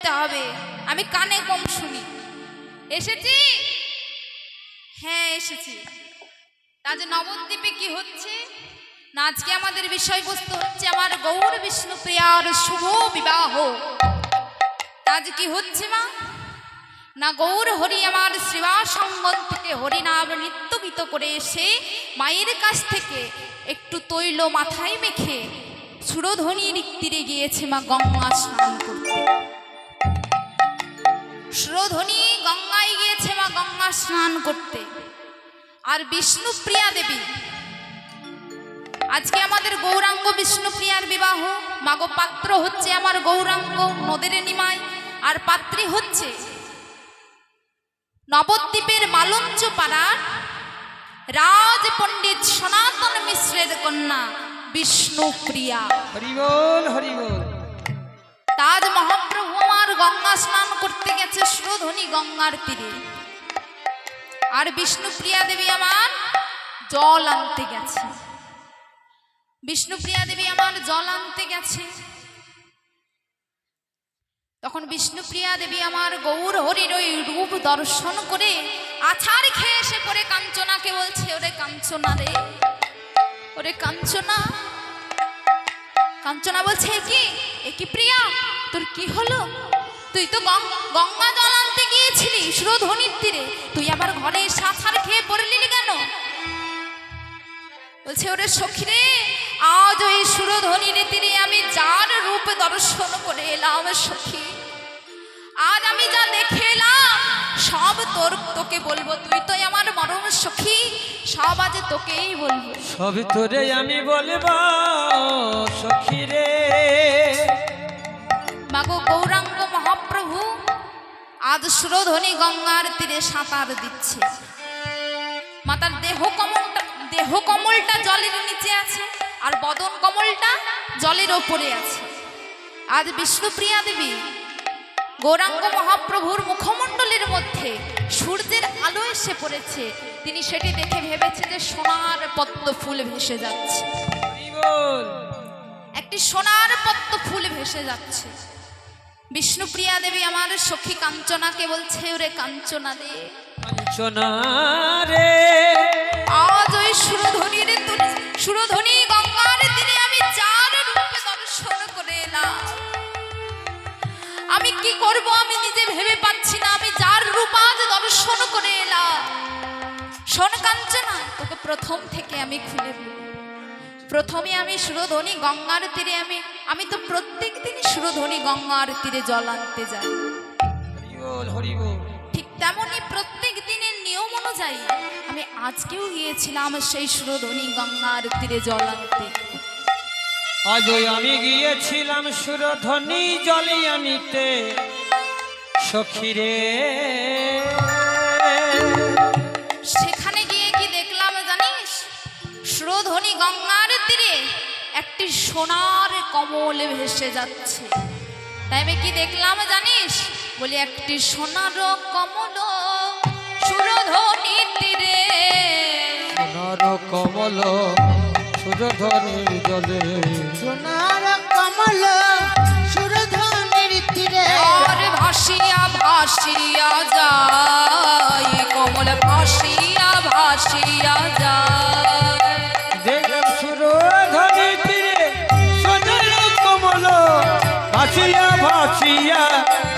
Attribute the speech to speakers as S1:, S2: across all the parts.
S1: হবে, আমি কানে কম শুনি। এসেছি, হ্যাঁ এসেছি। আজ নবদ্বীপে কি হচ্ছে না, আজকে আমাদের বিষয়বস্তু হচ্ছে আমার গৌর বিষ্ণুপ্রিয়ার শুভ বিবাহ। আজ কি হচ্ছে মা না, গৌর হরি আমার শ্রীবাস অঙ্গন থেকে হরিনাম নৃত্য গীত করে এসে মায়ের কাছ থেকে একটু তৈল মাথায় মেখে সুরধ্বনির তীরে গিয়েছে মা গঙ্গা স্নান করতে। সুরধ্বনি গঙ্গায় গিয়েছে মা গঙ্গা স্নান করতে। আর বিষ্ণুপ্রিয়া দেবী, আজকে আমাদের গৌরাঙ্গ বিষ্ণুপ্রিয়ার বিবাহ। মাগো পাত্র হচ্ছে আমার গৌরাঙ্গ নদের নিমাই, আর পাত্রী হচ্ছে নবদ্বীপের মালঞ্চ পাড়ার রাজ পণ্ডিত সনাতন মিশ্রের কন্যা বিষ্ণুপ্রিয়া।
S2: হরি বল হরি বল।
S1: তাজ মহাপ্রভু আমার গঙ্গা স্নান করতে গেছে সুরধ্বনি গঙ্গার তীরে, আর বিষ্ণুপ্রিয়া দেবী আমার জল আনতে গেছে। বিষ্ণুপ্রিয়া দেবী আমার জল আনতে গেছে। তখন বিষ্ণুপ্রিয়া দেবী আমার গৌর হরির ওই রূপ দর্শন করে আছাড় খেয়ে এসে পরে কাঞ্চনাকে বলছে, ওরে কাঞ্চনা রে, ওরে কাঞ্চনা। কাঞ্চনা বলছে, কি প্রিয়া, তোর কি হলো? তুই তো গঙ্গা জল আনতে গিয়েছিলি সুরধ্বনির তীরে, তুই আবার ঘরে এসে আছাড় খেয়ে পড়লি কেন? বলছে, ওরে সখী রে, আজ ওই সুরধ্বনির তীরে আমি যার রূপ দর্শন করে এলাম সখী, আজ আমি যা দেখে এলাম সব তোকে বলবো। তুই তো আমার মরম সখী, সব আজ তোকেই বলবো।
S2: সব তোরে আমি বলবো সখী রে।
S1: মাগো গৌরাঙ্গ মহাপ্রভু আজ সুরধ্বনি গঙ্গার তীরে সাঁতার দিচ্ছে। মাতার দেহ কমলটা জলের নিচে আছে, আর বদন কমলটা জলের ওপরে আছে। আজ বিষ্ণুপ্রিয়া দেবী গৌরাঙ্গ মহাপ্রভুর মুখমণ্ডলের মধ্যে সূর্যের আলো এসে পড়েছে। তিনি সেটি দেখে ভেবেছে যে সোনার পদ্ম ফুল ভেসে যাচ্ছে, একটি সোনার পদ্ম ফুল ভেসে যাচ্ছে। বিষ্ণুপ্রিয়া দেবী আমার সখী কাঞ্চনাকে বলছে, ওরে কাঞ্চনা রে,
S2: কাঞ্চনা রে,
S1: আজ ওই সুরধ্বনি গঙ্গার তীরে আমি যার রূপে দর্শন করে এলাম, আমি কি করব আমি নিজে ভেবে পাচ্ছি না। আমি যার রূপ আজ দর্শন করে এলাম, শোন কাঞ্চনা, তোকে প্রথম থেকে আমি খুলে বলি। প্রথমে আমি সুরধ্বনি গঙ্গার তীরে আমি তো প্রত্যেক দিনই সুরধ্বনি গঙ্গার তীরে জল আনতে যাই। ঠিক তেমনই প্রত্যেক দিনের নিয়ম অনুযায়ী আমি আজকেও গিয়েছিলাম সেই সুরধ্বনি গঙ্গার তীরে জল আনতে।
S2: আজ আমি গিয়েছিলাম সুরধ্বনি জলি আনিতে সখী রে।
S1: সেখানে গিয়ে কি দেখলাম জানিস? সুরধ্বনি গঙ্গার তীরে একটি সোনার কমল ভেসে যাচ্ছে। তাই আমি কি দেখলাম জানিস? বলি, একটি সোনার কমল সুরধ্বনি তীরে,
S2: সোনার কমল সুরধ্বনির জলে,
S3: সোনার কমল সুরধ্বনির তীরে,
S1: আর ভাসিয়া ভাসিয়া যায়, কমল ভাসিয়া ভাসিয়া যায়।
S2: দেখলাম সুরধ্বনির তীরে সোনার কমল ভাসিয়া ভাসিয়া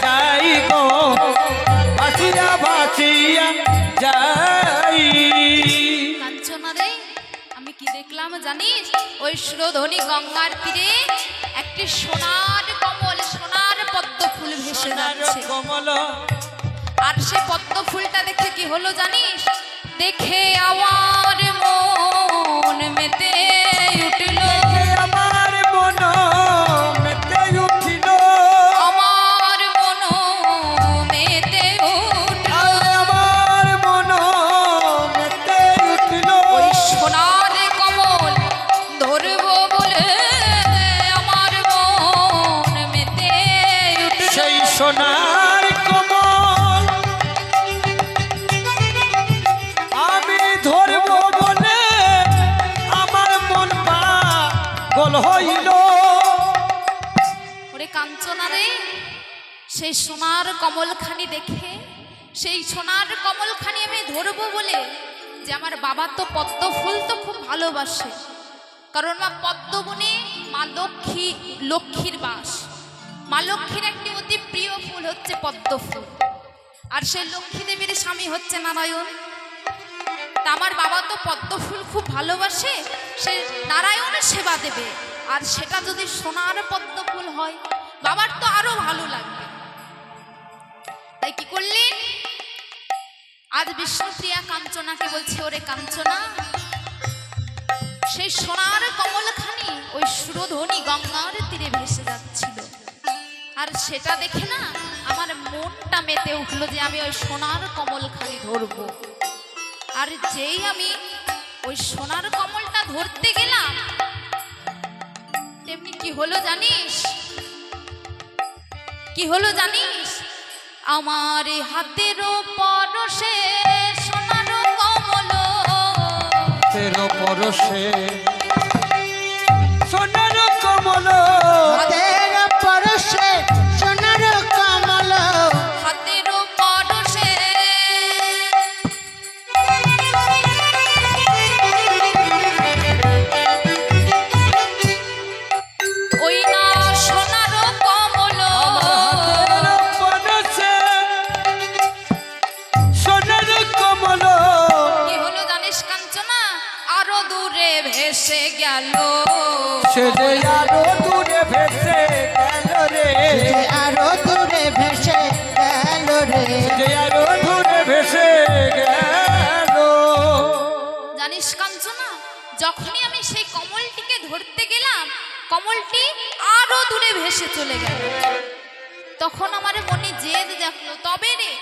S2: যাই গো, ভাসিয়া ভাসিয়া যাই।
S1: কাঞ্চনা রে, আমি কি দেখলাম জানিস? ওই সুরধ্বনি গঙ্গার তীরে একটি সোনার কমল, সোনার পদ্ম ফুল ভেসে যাচ্ছে।
S2: কমল,
S1: আর সে পদ্ম ফুলটা দেখে কি হলো জানিস? দেখে আমার মন মেতে উঠল,
S2: আমার মন মেতে উঠিল,
S1: আমার মন মেতে উঠল,
S2: আমার মন মেতে উঠিল।
S1: ওই সোনার কমল ধরবো বলে আমার মন মেতে উঠল।
S2: সেই সোনার কমল আমি ধরব বলে আমার মন পাগল হইল।
S1: ওরে কাঞ্চনা রে, সেই সোনার কমলখানি দেখে, সেই সোনার কমলখানি আমি ধরবো বলে, যে আমার বাবা তো পদ্ম ফুল তো খুব ভালোবাসে, কারণ মা পদ্মবনে মা লক্ষ্মীর বাস। মা লক্ষ্মীর একটি অতি প্রিয় ফুল হচ্ছে পদ্ম ফুল, আর সেই লক্ষ্মী দেবীর স্বামী হচ্ছে নারায়ণ। তা আমার বাবা তো পদ্ম ফুল খুব ভালোবাসে, সে নারায়ণের সেবা দেবে, আর সেটা যদি সোনার পদ্ম ফুল হয় বাবার তো আরো ভালো লাগবে। তাই কি করলেন, আজ বিষ্ণুপ্রিয়া কাঞ্চনাকে বলছে, ওরে কাঞ্চনা, সেই সোনার কমলখানি ওই সুরধনী গঙ্গার তীরে ভেসে যাচ্ছিল, আর সেটা দেখে না আমার মনটা মেতে উঠলো যে আমি ওই সোনার কমলখানি ধরবো। আর যেই আমি ওই সোনার কমলটা ধরতে গেলাম, তেমনি কি হলো জানিস, কি হলো জানিস, আমার হাতের পরশে সোনার কমল,
S2: তের পরশে সোনার কমল,
S3: হাতের পরশে সোনার কমল,
S1: হাতের পরশে ওই না সোনার কমল,
S2: পরশে সোনার কমল,
S1: কি হলো জানিস কাঞ্চনা, আরো দূরে ভেসে গেল,
S2: সে যে আরো দূরে ভেসে গেল রে,
S3: যে আরো দূরে ভেসে গেল রে,
S2: যে আরো দূরে ভেসে গেল।
S1: জানিস কাঞ্চনা, যখনই আমি সেই কমলটিকে ধরতে গেলাম কমলটি আরো দূরে ভেসে চলে গেল। তখন আমার মনে জেদ জাগলো, তবে রে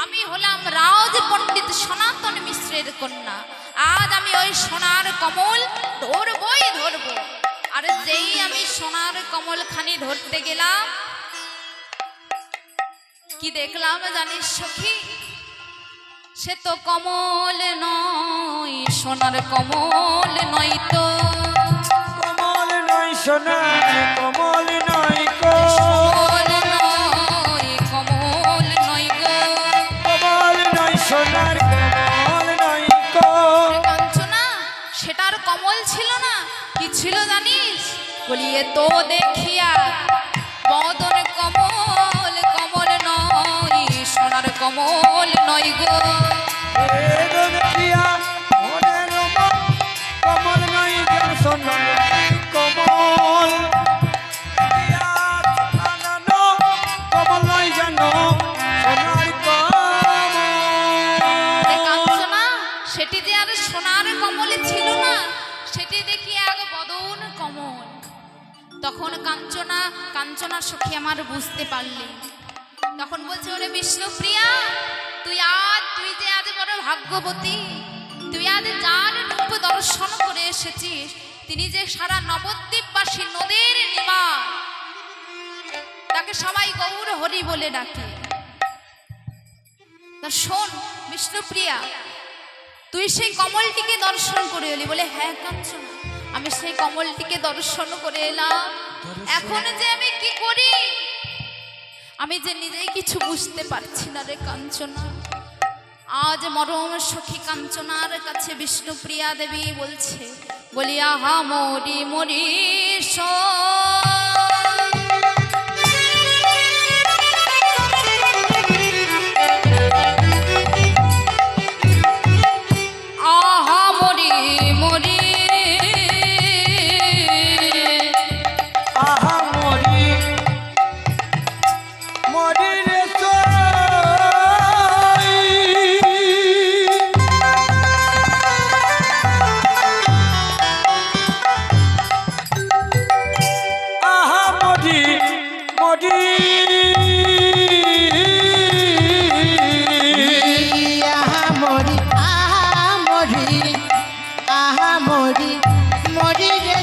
S1: আমি হলাম রাজ পণ্ডিত সনাতন মিশ্রের কন্যা, আজ আমি ওই সোনার কমল ধরবই ধরবো। আর যেই আমি সোনার কমলখানি ধরতে গেলাম, কি দেখলাম জানিস সখী, সে তো কমল নয়, সোনার কমল নয় তো,
S2: কমল নয় সোনা, কমল নয় গো,
S1: কমল নয়, কমল নয় গো,
S2: কমল নয় সোনার, কমল নয় গো।
S1: কাঞ্চনা সেটার কমল ছিল না, কি ছিল জানিস, বলিয়ে তো দেখিয়া বদন কমল, কমল নয়, সোনার কমল নয় গো,
S2: কমল নয় যেন সোনার কমল, কমল নয় যেন সোনার কমল।
S1: কাঞ্চনা সেটি যে আর সোনার কমলে ছিল না, সেটি দেখি এক বদন কমল। তখন কাঞ্চনা সখী আমার বুঝতে পারলে, তখন বলছে, ওরে বিষ্ণুপ্রিয়া, তুই যে আজ বড় ভাগ্যবতী, তুই আজ যার রূপ দর্শন করে এসেছিস, তিনি যে সারা নবদ্বীপবাসী নদীর নিবাস, তাকে সবাই গৌর হরি বলে ডাকে। তা শোন বিষ্ণুপ্রিয়া, তুই সেই কমলটিকে দর্শন করে এলি, বলে হ্যাঁ কাঞ্চনা, আমি সেই কমলটিকে দর্শন করে এলাম, এখন যে আমি কি করি আমি যে নিজেই কিছু বুঝতে পারছি না রে কাঞ্চনা। আজ মরম সখী কাঞ্চনার কাছে বিষ্ণুপ্রিয়া দেবী বলছে, বলি আহা মরি মরি আহা মরি মরি,
S2: আহা মরি মরি রে আহা মরি মরি,
S3: আহা মরি, আহা মরি, আহা মরি, মরি রে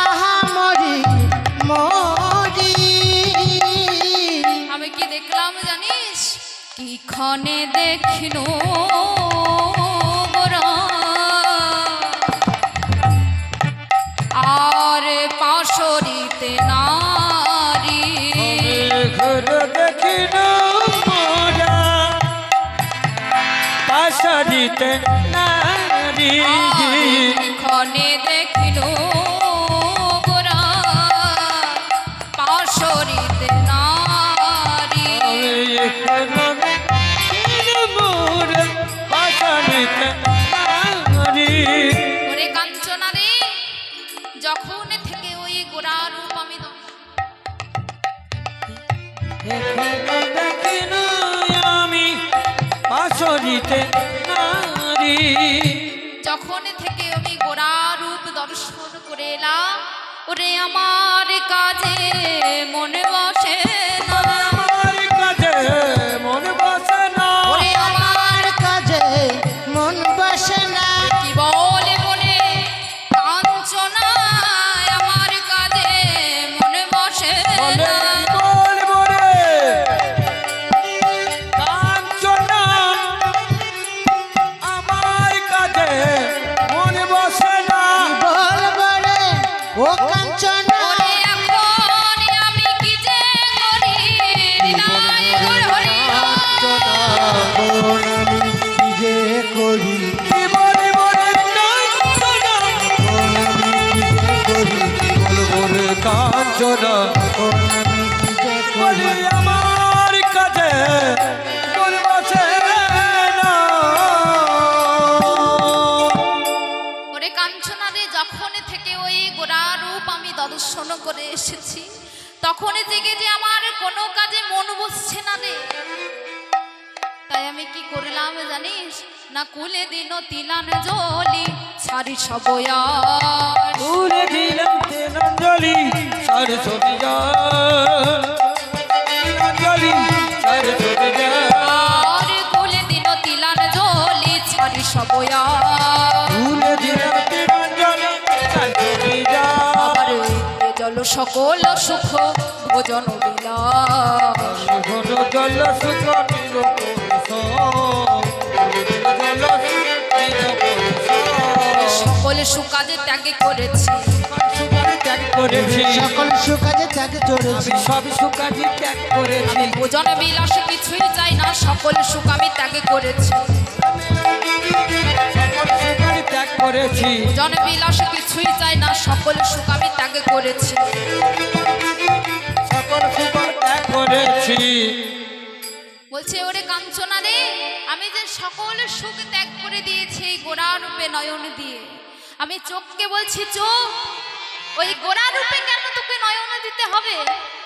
S3: আহা মরি, মরি।
S1: আমি কি দেখলাম জানিস, কি ক্ষণে দেখিনো গোরা,
S2: পাশরিতে নারী
S1: ক্ষণে দেখিল গোরা পাশরিতে নারী।
S2: পাশরিতে নারী
S1: ওরে কাঞ্চনা রে, যখন থেকে ওই গোরা রূপ আমি
S2: দেখিনু আমি পাশরিতে নারী
S1: যখন থেকে আমি গোরা রূপ দর্শন করে এলাম, ওরে আমার কাজে মনে বসে না,
S2: আমার কাছে মন বসে না
S3: ওরে আমার কাজে মন বসে না।
S1: কি বলে মনে কাঞ্চনা, আমার কাজে মনে বসে
S2: বলে
S1: না।
S2: বলবো রে কাঞ্চনা আমার কাছে মন বসে না
S3: বলবো রে ও কাঞ্চনা,
S1: ওরে এখন আমি কি যে করি, হৃদয় হরি
S3: কি যে করি,
S2: কি বলব রে কাঞ্চনা বলবো রে কাঞ্চনা
S3: কি যে
S2: বলি
S3: করি,
S2: আমার কাছে মন বসে না
S1: ওরে কাঞ্চনা রে, যখন থেকে ওই গোরা রূপ আমি দর্শন করে এসেছি, তখন থেকে যে আমার কোনো কাজে মন বসছে না রে। তাই আমি কি করলাম জানিস না, কুলে দিন তিলান জলি ছাড়ি সবয়ার,
S2: তুলে দিলাম তেলাঞ্জলি সরস্বতী তেলাঞ্জলি সরস্বতী
S1: আর কুলে দিন তিলান জলি ছাড়ি সবয়ার,
S2: তুলে দিলাম তেলাঞ্জলি সরস্বতী
S1: আবার এ জল সকল সুখ ভোজন বিলাস,
S2: ঘন জল সুখ
S1: সকল সুকাজে ত্যাগে করেছি,
S2: ত্যাগ করেছি
S3: সকল সুকাজে ত্যাগ চড়েছি,
S2: আমি সব সুকাজি ত্যাগ করেছি
S1: আমি ভোজন বিলাস কিছুই চাই না, সকল সুখ আমি ত্যাগে করেছি,
S2: সকল সুকাজি ত্যাগ করেছি
S1: ভোজন বিলাস কিছুই চাই না, সকল সুখ আমি ত্যাগে করেছি।
S2: সকল সুকার ত্যাগ করেছি
S1: বলছে ওরে কাঞ্চনা রে, আমি যে সকল সুখ ত্যাগ করে দিয়েছি এই গোরা রূপে নয়ন দিয়ে, আমি চোখকে বলছি চোখ, ওই গোরা রূপে কেন তোকে নয়ন দিতে হবে?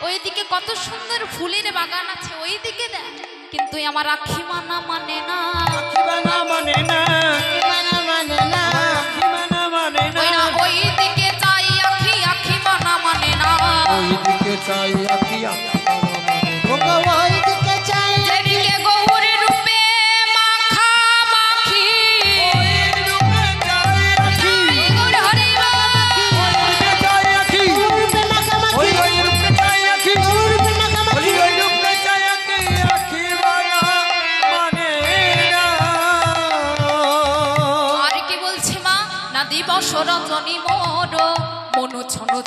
S1: ওইদিকে কত সুন্দর ফুলের বাগান আছে, ওই দিকে দেখ, কিন্তু আমার আখি মানা মানে না,
S2: আখিবানা মানে না
S3: মানে না,
S2: আখিবানা মানে না
S1: ওই না ওই দিকে চাই আখি, আখি মানা মানে না,
S2: ওইদিকে চাই আখি
S3: ওগো ওই দিকে চাই,
S1: যেদিকে গৌরী রূপে মাখা মাখি, গৌর হরি
S3: রূপে মাখামাখি, রূপে মাখামাখি,
S1: আর কি বলছে মা, না দিবস রজনী মোর মন ছন